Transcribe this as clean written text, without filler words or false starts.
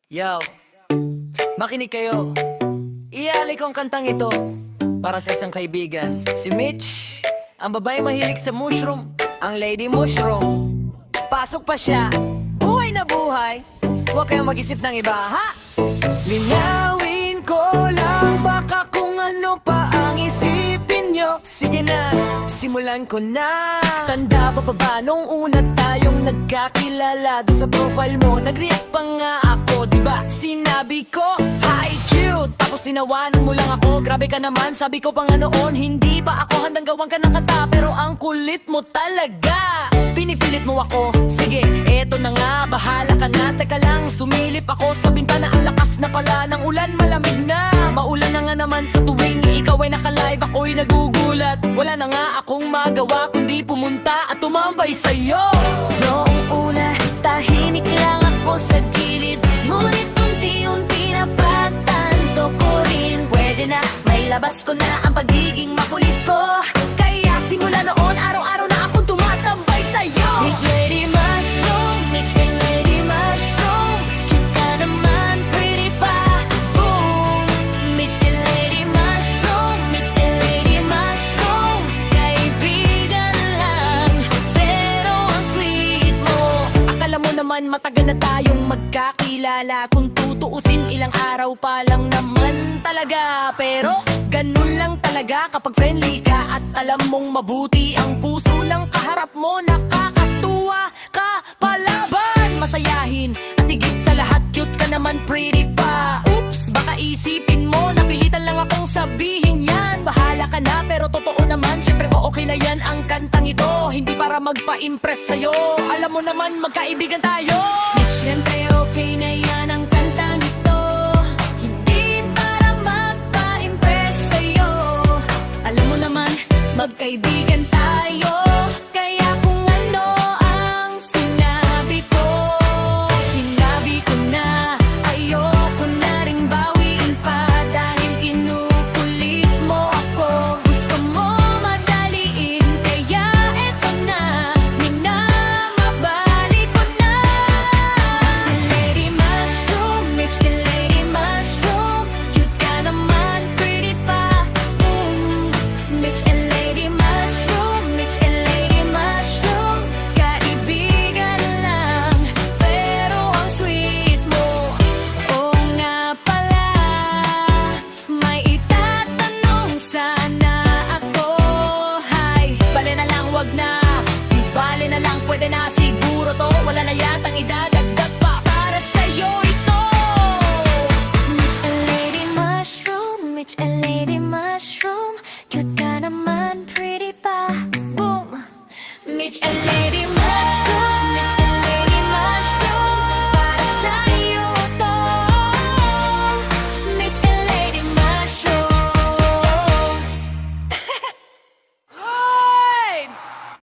Yo, makinig kayo. Iaalay ko ang kantang ito para sa isang kaibigan, si Mitch. Ang babae mahilig sa mushroom, ang lady mushroom. Pasok pa siya, buhay na buhay. Huwag kayong mag-isip ng iba, ha? Linawin ko lang, baka kung ano pa ang isipin nyo. Sige na, simulan ko na. Tanda pa ba nung una tayong nagkakilala? Doon sa profile mo, nag-react pa nga ako, diba? Sinabi ko, hi cute, tapos tinawanan mo lang ako. Grabe ka naman, sabi ko pa nga noon, hindi pa ako handang gawan ka ng kata. Pero ang kulit mo talaga, pinipilit mo ako. Sige, eto na nga, bahala ka na. Teka lang, sumilip ako sa bintana. Ang lakas na pala ng ulan, malamig na. Maulan na nga naman sa tuwing ikaw ay naka-live, ako'y nagugulat. Wala na nga akong magawa kundi pumunta at tumambay sa'yo. Noong una, tahimik lang ako sa gilid. Ngunit unti-unti na pagtanto ko rin. Pwede na, may labas ko na ang pagiging makulit ko. Kaya simula noon, araw-araw na akong tumatambay sa'yo. Mitch Lady Mushroom, Mitch and Lady Mushroom. Cute ka naman, pretty pa, boom. Mitch and Lady Mushroom, Mitch and Lady Mushroom. Kaibigan lang, pero ang sweet mo. Akala mo naman matagal na tayong magkakilala. Kung tutuusin, ilang araw pa lang naman talaga. Pero ganun lang talaga kapag friendly ka at alam mong mabuti ang puso ng kaharap mo. Nakakatuwa ka palaban, masayahin at higit sa lahat cute ka naman, pretty pa. Oops, baka isipin mo napilitan lang akong sabihin yan. Bahala ka na, pero totoo naman, syempre ko okay na yan. Ang kantang ito, hindi para magpa-impress sa'yo. Alam mo naman, magkaibigan tayo. Siyempre okay na yan ang kantang ito. Hindi para magpa-impress sa'yo. Alam mo naman, magkaibigan tayo. Kaya kung ano ang sinabi ko na. Ayoko na ring bawiin pa dahil kinukulit mo ako. Gusto mo madaliin, kaya eto na, minamabalik ko na. Mitch and Lady Mushroom, Mitch and Lady Mushroom. Cute ka naman, pretty pa, boom. Mitch and Lady Mushroom, Mitch and Lady Mushroom. Kaibigan lang, pero ang sweet mo. Oo nga pala, may itatanong sana ako. Hi, Bale na lang, wag na. Di bale na lang, pwede na siguro to. Wala na yatang idadagdag pa para sa'yo ito. Mitch and Lady Mushroom, Mitch and Lady Mushroom.